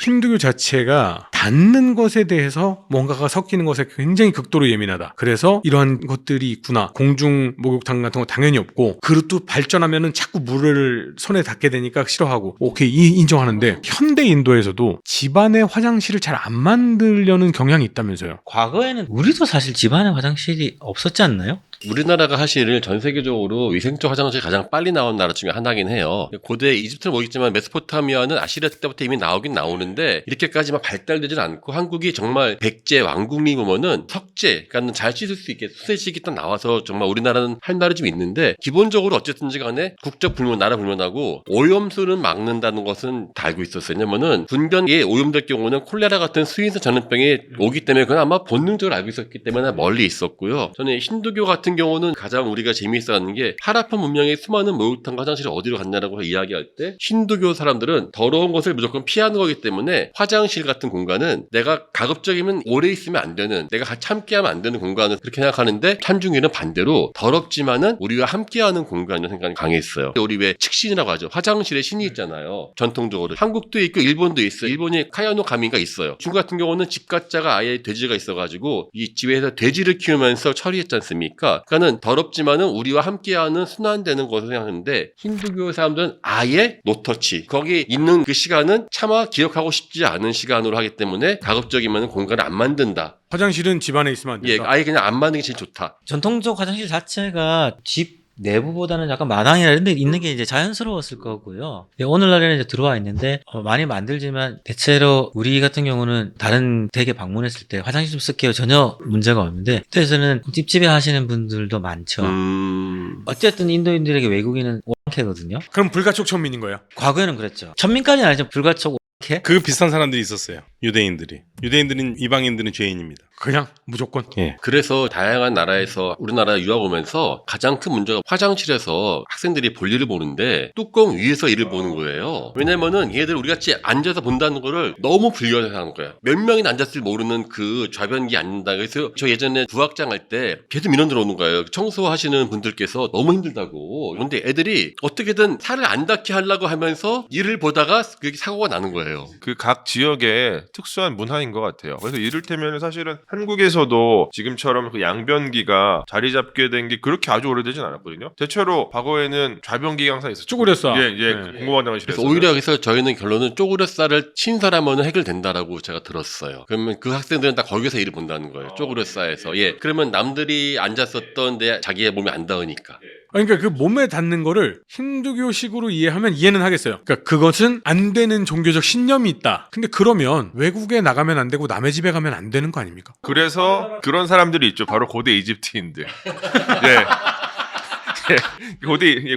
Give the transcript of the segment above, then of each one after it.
힌두교 자체가 닿는 것에 대해서 뭔가가 섞이는 것에 굉장히 극도로 예민하다. 그래서 이러한 것들이 있구나. 공중 목욕탕 같은 거 당연히 없고, 그릇도 발전하면은 자꾸 물을 손에 닿게 되니까 싫어하고, 오케이, 인정하는데 현대 인도에서도 집안의 화장실을 잘 안 만들려는 경향이 있다면서요. 과거에는 우리도 사실 집안에 화장실이 없었지 않나요? 우리나라가 사실 전 세계적으로 위생적 화장실이 가장 빨리 나온 나라 중에 하나긴 해요. 고대 이집트는 모르겠지만 메소포타미아는 아시리아 때부터 이미 나오긴 나오는데 이렇게까지 막 발달되진 않고, 한국이 정말 백제 왕국리 보면은 석재, 그러니까 잘 씻을 수 있게 수세식이 딱 나와서 정말 우리나라는 할 말이 좀 있는데, 기본적으로 어쨌든지 간에 국적 불문, 나라 불문하고 오염수는 막는다는 것은 다 알고 있었어요. 왜냐면은 분변에 오염될 경우는 콜레라 같은 수인성 전염병이 오기 때문에 그건 아마 본능적으로 알고 있었기 때문에 멀리 있었고요. 저는 힌두교 같은 경우는 가장 우리가 재미있어 하는 게, 하라파 문명의 수많은 목욕탕 화장실이 어디로 갔냐라고 이야기할 때 힌두교 사람들은 더러운 것을 무조건 피하는 거기 때문에 화장실 같은 공간은 내가 가급적이면 오래 있으면 안 되는, 내가 같이 함께하면 안 되는 공간을 그렇게 생각하는데, 찬중이는 반대로 더럽지만은 우리와 함께하는 공간이라는 생각이 강했어요. 우리 왜 칙신이라고 하죠. 화장실에 신이 있잖아요. 전통적으로 한국도 있고 일본도 있어요. 일본이 카야노 가미가 있어요. 중국 같은 경우는 집가짜가 아예 돼지가 있어가지고 이 집에서 돼지를 키우면서 처리했지 않습니까? 그러니까는 더럽지만은 우리와 함께하는 순환되는 것을 생각하는데, 힌두교 사람들은 아예 노터치, 거기 있는 그 시간은 차마 기억하고 싶지 않은 시간으로 하기 때문에 가급적이면 공간을 안 만든다. 화장실은 집안에 있으면 안 예, 된다. 아예 그냥 안 만드는 게 제일 좋다. 전통적 화장실 자체가 집 내부보다는 약간 마당이나 이런 데 있는 게 이제 자연스러웠을 거고요. 오늘날에는 이제 들어와 있는데 많이 만들지만 대체로 우리 같은 경우는 다른 댁에 방문했을 때 화장실 좀 쓸게요, 전혀 문제가 없는데, 그때에서는 찝찝해 하시는 분들도 많죠. 어쨌든 인도인들에게 외국인은 오랑캐거든요. 그럼 불가촉 천민인 거예요. 과거에는 그랬죠. 천민까지는 아니죠. 불가촉 오랑캐. 그 비슷한 사람들이 있었어요. 유대인들은 이방인들은 죄인입니다. 그냥 무조건. 예. 그래서 다양한 나라에서 우리나라 유학 오면서 가장 큰 문제가, 화장실에서 학생들이 볼일을 보는데 뚜껑 위에서 일을 보는 거예요. 왜냐면은 얘들 우리같이 앉아서 본다는 거를 너무 불리해서 하는 거야. 몇 명이 앉았을지 모르는 그 좌변기 앉는다. 그래서 저 예전에 부학장 할 때 계속 민원 들어오는 거예요. 청소하시는 분들께서 너무 힘들다고. 그런데 애들이 어떻게든 살을 안 닿게 하려고 하면서 일을 보다가 그게 사고가 나는 거예요. 그 각 지역의 특수한 문화인 것 같아요. 그래서 이를테면 사실은 한국에서도 지금처럼 그 양변기가 자리 잡게 된 게 그렇게 아주 오래되진 않았거든요. 대체로 과거에는 좌변기가 항상 있었죠. 쪼그렸어. 예, 예. 네. 공공화장실에서. 그래서 오히려 그래서 저희는 결론은 쪼그레싸를 친사라면 해결된다라고 제가 들었어요. 그러면 그 학생들은 다 거기서 일을 본다는 거예요. 쪼그레싸에서. 예. 그러면 남들이 앉았었던 데 자기의 몸이 안 닿으니까. 그러니까 그 몸에 닿는 거를 힌두교식으로 이해하면 이해는 하겠어요. 그러니까 그것은 안 되는 종교적 신념이 있다. 근데 그러면 외국에 나가면 안 되고 남의 집에 가면 안 되는 거 아닙니까? 그래서 그런 사람들이 있죠. 바로 고대 이집트인들. 예.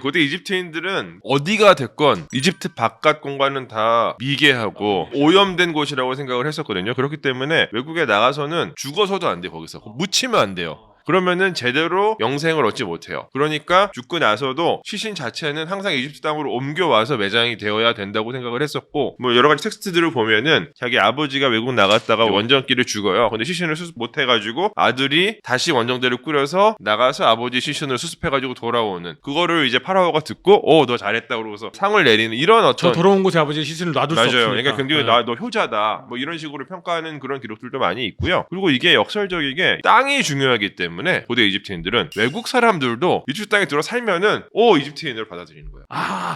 고대 이집트인들은 어디가 됐건 이집트 바깥 공간은 다 미개하고 오염된 곳이라고 생각을 했었거든요. 그렇기 때문에 외국에 나가서는 죽어서도 안 돼요. 거기서 묻히면 안 돼요. 그러면은 제대로 영생을 얻지 못해요. 그러니까 죽고 나서도 시신 자체는 항상 이집트 땅으로 옮겨와서 매장이 되어야 된다고 생각을 했었고, 뭐 여러 가지 텍스트들을 보면은 자기 아버지가 외국 나갔다가 원정길을 죽어요. 근데 시신을 수습 못 해가지고 아들이 다시 원정대를 꾸려서 나가서 아버지 시신을 수습해가지고 돌아오는, 그거를 이제 파라오가 듣고 너 잘했다 그러고서 상을 내리는 이런 저 어떤, 더러운 곳에 아버지의 시신을 놔둘 수 맞아요. 없으니까. 그러니까 굉장히 네. 너 효자다 뭐 이런 식으로 평가하는 그런 기록들도 많이 있고요. 그리고 이게 역설적이게 땅이 중요하기 때문에 고대 이집트인들은 외국 사람들도 이집트 땅에 들어 살면은 이집트인으로 받아들이는 거예요.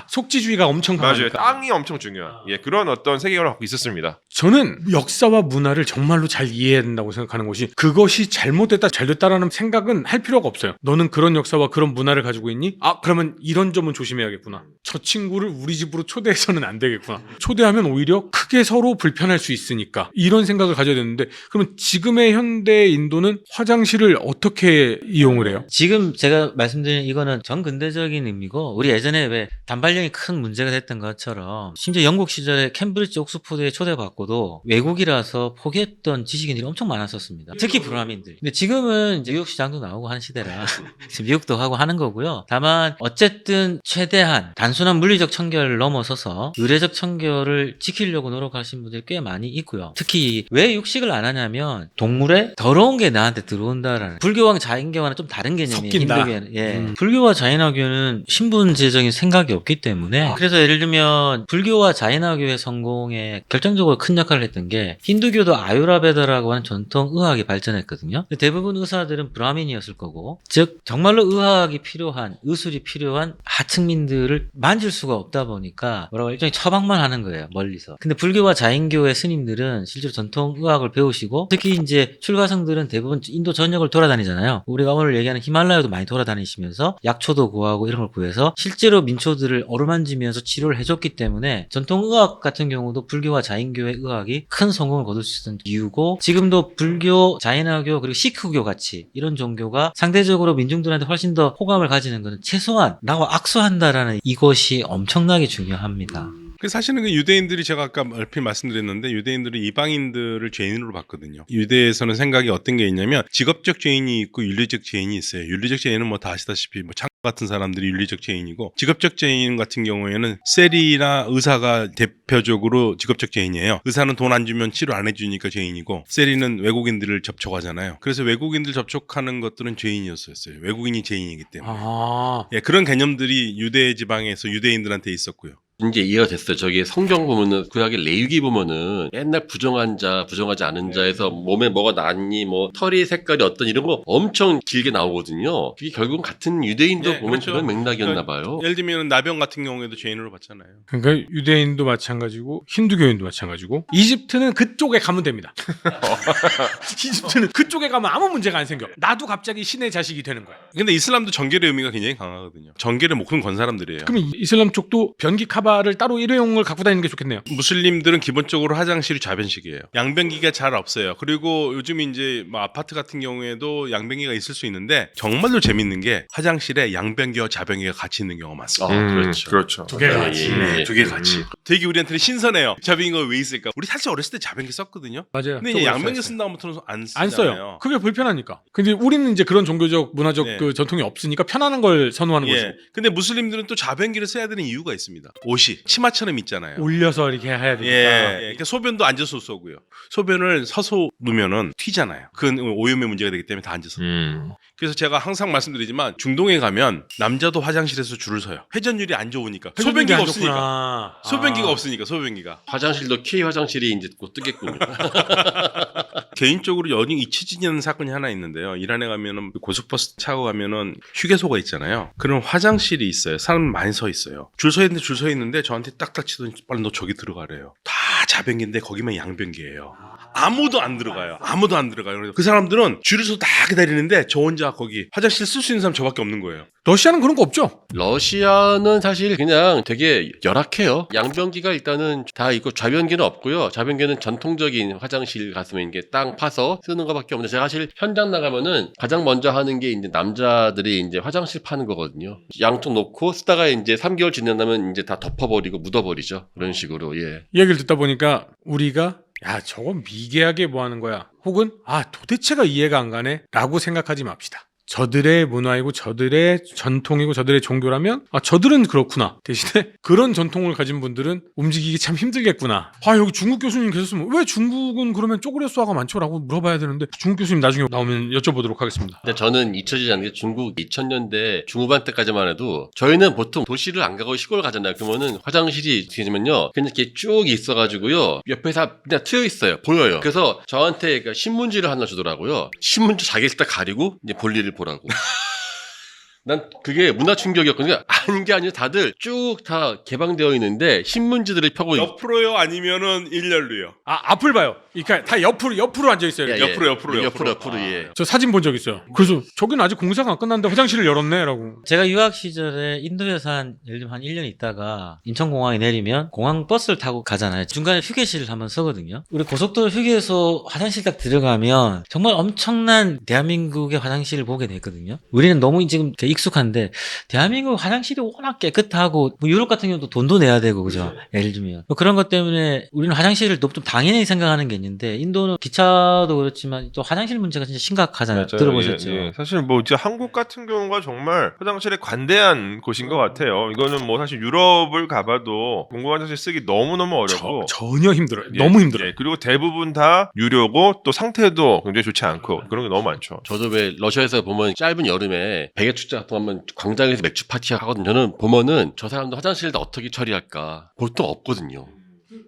속지주의가 엄청 맞아요. 강하니까. 땅이 엄청 중요한 그런 어떤 세계관을 갖고 있었습니다. 저는 역사와 문화를 정말로 잘 이해해야 된다고 생각하는 것이, 그것이 잘못됐다 잘됐다라는 생각은 할 필요가 없어요. 너는 그런 역사와 그런 문화를 가지고 있니? 그러면 이런 점은 조심해야겠구나. 저 친구를 우리 집으로 초대해서는 안 되겠구나. 초대하면 오히려 크게 서로 불편할 수 있으니까, 이런 생각을 가져야 되는데, 그러면 지금의 현대 인도는 화장실을 어떻게 이용을 해요? 지금 제가 말씀드린 이거는 전근대적인 의미고, 우리 예전에 왜 단발령이 큰 문제가 됐던 것처럼 심지어 영국 시절에 캠브리지 옥스포드에 초대받고도 외국이라서 포기했던 지식인들이 엄청 많았었습니다. 특히 브라민들. 근데 지금은 이제 뉴욕 시장도 나오고 하는 시대라 지금 미국도 하고 하는 거고요. 다만 어쨌든 최대한 단순한 물리적 청결을 넘어서서 의례적 청결을 지키려고 노력하시는 분들이 꽤 많이 있고요. 특히 왜 육식을 안 하냐면 동물의 더러운 게 나한테 들어온다라는, 불교 불교와 자인교와는 좀 다른 개념이에요. 섞인다. 힌두교는. 예. 불교와 자인화교는 신분제적인 생각이 없기 때문에 그래서 예를 들면 불교와 자인화교의 성공에 결정적으로 큰 역할을 했던 게 힌두교도 아유라베다라고 하는 전통 의학이 발전했거든요. 근데 대부분 의사들은 브라민이었을 거고 즉 정말로 의학이 필요한 의술이 필요한 하층민들을 만질 수가 없다 보니까 뭐라고 일종의 처방만 하는 거예요. 멀리서. 근데 불교와 자인교의 스님들은 실제로 전통 의학을 배우시고 특히 이제 출가성들은 대부분 인도 전역을 돌아다니잖아요. 우리가 오늘 얘기하는 히말라야도 많이 돌아다니시면서 약초도 구하고 이런 걸 구해서 실제로 민초들을 어루만지면서 치료를 해줬기 때문에 전통 의학 같은 경우도 불교와 자인교의 의학이 큰 성공을 거둘 수 있었던 이유고 지금도 불교, 자인화교 그리고 시크교 같이 이런 종교가 상대적으로 민중들한테 훨씬 더 호감을 가지는 것은 최소한 나와 악수한다라는 이것이 엄청나게 중요합니다. 그 사실은 그 유대인들이 제가 아까 얼핏 말씀드렸는데 유대인들은 이방인들을 죄인으로 봤거든요. 유대에서는 생각이 어떤 게 있냐면 직업적 죄인이 있고 윤리적 죄인이 있어요. 윤리적 죄인은 뭐 다 아시다시피 뭐 창 같은 사람들이 윤리적 죄인이고 직업적 죄인 같은 경우에는 세리나 의사가 대표적으로 직업적 죄인이에요. 의사는 돈 안 주면 치료 안 해주니까 죄인이고 세리는 외국인들을 접촉하잖아요. 그래서 외국인들 접촉하는 것들은 죄인이었어요. 외국인이 죄인이기 때문에. 예, 그런 개념들이 유대 지방에서 유대인들한테 있었고요. 이제 이해가 됐어요. 저기 성경 보면은 구약의 레위기 보면은 옛날 부정한 자, 부정하지 않은 자에서 몸에 뭐가 났니, 뭐 털이 색깔이 어떤 이런 거 엄청 길게 나오거든요. 그게 결국은 같은 유대인도 네, 보면 그렇죠. 그런 맥락이었나 봐요. 예를 들면 나병 같은 경우에도 죄인으로 봤잖아요. 그러니까 유대인도 마찬가지고 힌두교인도 마찬가지고 이집트는 그쪽에 가면 됩니다. 이집트는 그쪽에 가면 아무 문제가 안 생겨. 나도 갑자기 신의 자식이 되는 거야. 근데 이슬람도 정결의 의미가 굉장히 강하거든요. 정결의 목숨 건 사람들이에요. 그럼 이슬람 쪽도 변기 카바를 따로 일회용을 갖고 다니는 게 좋겠네요. 무슬림들은 기본적으로 화장실이 좌변식이에요. 양변기가 잘 없어요. 그리고 요즘 이제 뭐 아파트 같은 경우에도 양변기가 있을 수 있는데 정말로 재밌는 게 화장실에 양변기와 좌변기가 같이 있는 경우가 많습니다. 그렇죠. 그렇죠. 두 개가 예, 같이. 예, 예. 두 개 같이. 되게 우리한테는 신선해요. 좌변기가 왜 있을까? 우리 사실 어렸을 때 좌변기 썼거든요. 맞아요. 근데 이제 양변기 쓴 다음부터는 안 쓰잖아요. 안 써요. 그게 불편하니까. 근데 우리는 이제 그런 종교적 문화적 네. 그 전통이 없으니까 편안한 걸 선호하는 거죠. 예. 근데 무슬림들은 또 좌변기를 써야 되는 이유가 있습니다. 옷이 치마처럼 있잖아요. 올려서 이렇게 해야 되니까. 예. 그러니까 소변도 앉아서 쏘고요. 소변을 서서 누면은 튀잖아요. 그건 오염의 문제가 되기 때문에 다 앉아서. 그래서 제가 항상 말씀드리지만 중동에 가면 남자도 화장실에서 줄을 서요. 회전율이 안 좋으니까. 소변기가 없으니까. 소변기가 없으니까 소변기가. 화장실도 K 화장실이 이제 곧 뜨겠군요. 개인적으로 연이 잊혀지는 사건이 하나 있는데요. 이란에 가면은 고속버스 타고 가면은 휴게소가 있잖아요. 그런 화장실이 있어요. 사람 많이 서 있어요. 줄 서 있는데 저한테 딱딱 치더니 빨리 너 저기 들어가래요. 다 자변기인데 거기만 양변기예요. 아무도 안 들어가요. 그래서 그 사람들은 줄을 서서 다 기다리는데 저 혼자 거기 화장실 쓸 수 있는 사람 저밖에 없는 거예요. 러시아는 그런 거 없죠? 러시아는 사실 그냥 되게 열악해요. 양변기가 일단은 다 있고 좌변기는 없고요. 좌변기는 전통적인 화장실 갔으면 이게 땅 파서 쓰는 것밖에 없는데 제가 사실 현장 나가면은 가장 먼저 하는 게 이제 남자들이 이제 화장실 파는 거거든요. 양쪽 놓고 쓰다가 이제 3개월 지나면 이제 다 덮어버리고 묻어버리죠. 그런 식으로 예. 이 얘기를 듣다 보니까 우리가 야 저건 미개하게 뭐 하는 거야 혹은 도대체가 이해가 안 가네 라고 생각하지 맙시다. 저들의 문화이고 저들의 전통이고 저들의 종교라면 저들은 그렇구나. 대신에 그런 전통을 가진 분들은 움직이기 참 힘들겠구나. 여기 중국 교수님 계셨으면 왜 중국은 그러면 쪼그려 쏘아가 많죠? 라고 물어봐야 되는데 중국 교수님 나중에 나오면 여쭤보도록 하겠습니다. 근데 저는 잊혀지지 않는 게 중국 2000년대 중후반 때까지만 해도 저희는 보통 도시를 안 가고 시골 가잖아요. 그러면은 화장실이 뒤지면요 그냥 이렇게 쭉 있어가지고요 옆에 다 그냥 트여 있어요. 보여요. 그래서 저한테 그러니까 신문지를 하나 주더라고요. 신문지 자기 딱 가리고 이제 볼일을 보라고. 난 그게 문화 충격이었거든요. 아닌 게 아니라 다들 쭉 다 개방되어 있는데 신문지들을 펴고 옆으로요 아니면은 일렬로요? 앞을 봐요. 그러니까 다 옆으로 앉아 있어요. 이렇게. 옆으로 예. 저 사진 본 적 있어요. 그래서 저기는 아직 공사가 안 끝났는데 화장실을 열었네라고. 제가 유학 시절에 인도에서 예를 들면 한 1년 있다가 인천공항에 내리면 공항 버스를 타고 가잖아요. 중간에 휴게실을 한번 서거든요. 우리 고속도로 휴게소 화장실 딱 들어가면 정말 엄청난 대한민국의 화장실을 보게 됐거든요. 우리는 너무 지금 이 익숙한데 대한민국 화장실이 워낙 깨끗하고 뭐 유럽 같은 경우도 돈도 내야 되고 그죠? 예를 들면 뭐 그런 것 때문에 우리는 화장실을 좀 당연히 생각하는 게 있는데 인도는 기차도 그렇지만 또 화장실 문제가 진짜 심각하잖아요. 맞아요. 들어보셨죠? 예, 예. 사실 뭐 이제 한국 같은 경우가 정말 화장실에 관대한 곳인 것 같아요. 이거는 뭐 사실 유럽을 가봐도 공공 화장실 쓰기 너무너무 어렵고 전혀 힘들어요. 예, 너무 힘들어요. 예. 그리고 대부분 다 유료고 또 상태도 굉장히 좋지 않고 그런 게 너무 많죠. 저도 왜 러시아에서 보면 짧은 여름에 백야 축제 같은 거 하면 광장에서 맥주 파티 하거든요. 저는 보면은 저 사람들 화장실을 어떻게 처리할까 보통 없거든요.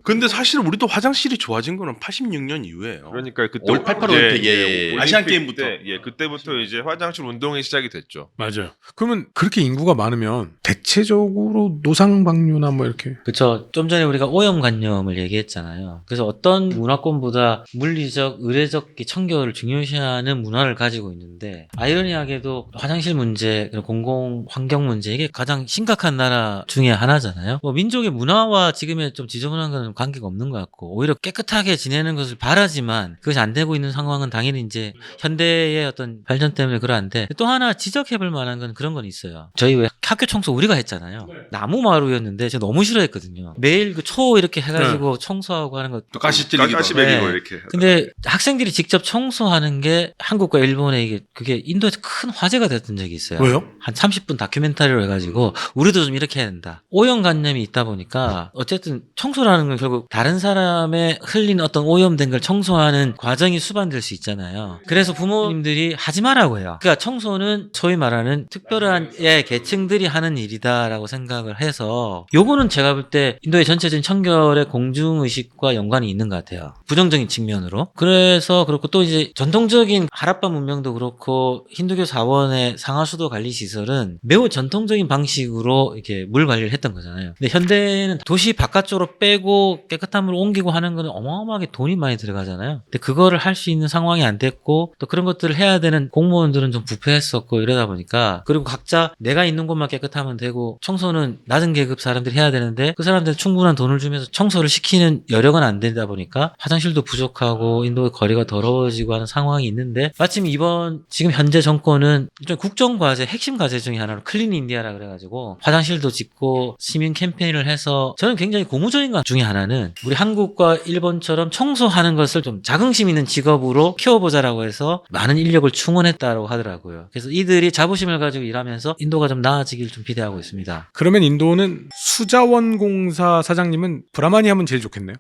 근데 사실 우리도 화장실이 좋아진 거는 86년 이후에요. 그러니까 그때 올 88 올림픽, 예, 예. 아시안 올림픽 게임부터. 때, 그때부터 이제 화장실 운동이 시작이 됐죠. 맞아요. 그러면 그렇게 인구가 많으면 대체적으로 노상방뇨나 뭐 이렇게 그렇죠. 좀 전에 우리가 오염관념을 얘기했잖아요. 그래서 어떤 문화권보다 물리적, 의례적 청결을 중요시하는 문화를 가지고 있는데 아이러니하게도 화장실 문제, 그리고 공공 환경 문제 이게 가장 심각한 나라 중에 하나잖아요. 뭐 민족의 문화와 지금의 좀 지저분한 건 관계가 없는 것 같고 오히려 깨끗하게 지내는 것을 바라지만 그것이 안 되고 있는 상황은 당연히 이제 현대의 어떤 발전 때문에 그러한데 또 하나 지적해볼 만한 건 그런 건 있어요. 저희 왜 학교 청소 우리가 했잖아요. 나무 마루였는데 제가 너무 싫어했거든요. 매일 그 초 이렇게 해가지고 청소하고 하는 거. 또 가시 찔리기도 가시 하고. 베기고 네. 이렇게. 근데 학생들이 직접 청소하는 게 한국과 일본에 이게 그게 인도에서 큰 화제가 됐던 적이 있어요. 왜요? 한 30분 다큐멘터리로 해가지고 우리도 좀 이렇게 해야 된다. 오염관념이 있다 보니까 어쨌든 청소라는 건 결국 다른 사람의 흘린 어떤 오염된 걸 청소하는 과정이 수반될 수 있잖아요. 그래서 부모님들이 하지 말라고 해요. 그러니까 청소는 소위 말하는 특별한 계층들이 하는 일이다라고 생각을 해서 요거는 제가 볼 때 인도의 전체적인 청결의 공중의식과 연관이 있는 것 같아요. 부정적인 측면으로. 그래서 그렇고 또 이제 전통적인 하라파 문명도 그렇고 힌두교 사원의 상하수도 관리 시설은 매우 전통적인 방식으로 이렇게 물 관리를 했던 거잖아요. 근데 현대는 도시 바깥쪽으로 빼고 깨끗한 물을 옮기고 하는 거는 어마어마하게 돈이 많이 들어가잖아요. 근데 그거를 할 수 있는 상황이 안 됐고 또 그런 것들을 해야 되는 공무원들은 좀 부패했었고 이러다 보니까 그리고 각자 내가 있는 곳만 깨끗하면 되고 청소는 낮은 계급 사람들이 해야 되는데 그 사람들 충분한 돈을 주면서 청소를 시키는 여력은 안 되다 보니까 화장실도 부족하고 인도의 거리가 더러워지고 하는 상황이 있는데 마침 이번 지금 현재 정권은 일단 국정과제 핵심 과제 중에 하나로 클린 인디아라 그래가지고 화장실도 짓고 시민 캠페인을 해서 저는 굉장히 고무적인 것 중에 하나는 우리 한국과 일본처럼 청소하는 것을 좀 자긍심 있는 직업으로 키워보자라고 해서 많은 인력을 충원했다고 하더라고요. 그래서 이들이 자부심을 가지고 일하면서 인도가 좀 나아지길 좀 기대하고 있습니다. 그러면 인도는 수자원공사 사장님은 브라마니 하면 제일 좋겠네요.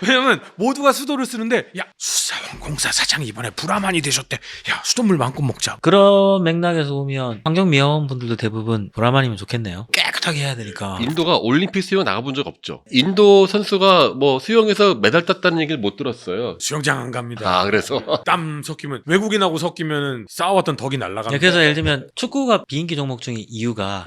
왜냐면 모두가 수도를 쓰는데 야 수자원공사 사장이 이번에 브라마니 되셨대. 야 수돗물 마음껏 먹자. 그런 맥락에서 보면 환경미화원분들도 대부분 보라만이면 좋겠네요. 깨끗하게 해야 되니까. 인도가 올림픽 수영 나가본 적 없죠. 인도 선수가 뭐 수영에서 메달 땄다는 얘기를 못 들었어요. 수영장 안 갑니다. 아 그래서 땀 섞이면 외국인하고 섞이면 쌓아왔던 덕이 날아갑니다. 그래서 예를 들면 축구가 비인기 종목 중에 이유가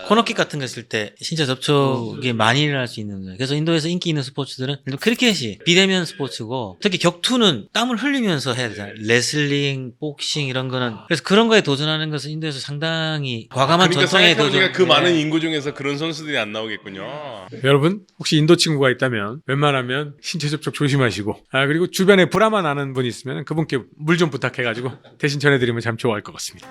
코너킥 같은 거 했을 때 신체 접촉이 많이 일어날 수 있는 거예요. 그래서 인도에서 인기 있는 스포츠들은 크리켓이 비대면 스포츠고 특히 격투는 땀을 흘리면서 해야 되잖아요. 레슬링, 복싱 이런 거는 그래서 그런 거에 도전하는 것은 인도에서 상당히 과감한 그러니까 전통에 생각해보니까 도전. 그 많은 인구 중에서 그런 선수들이 안 나오겠군요. 여러분 혹시 인도 친구가 있다면 웬만하면 신체 접촉 조심하시고 그리고 주변에 브라만 아는 분 있으면 그분께 물 좀 부탁해가지고 대신 전해드리면 참 좋아할 것 같습니다.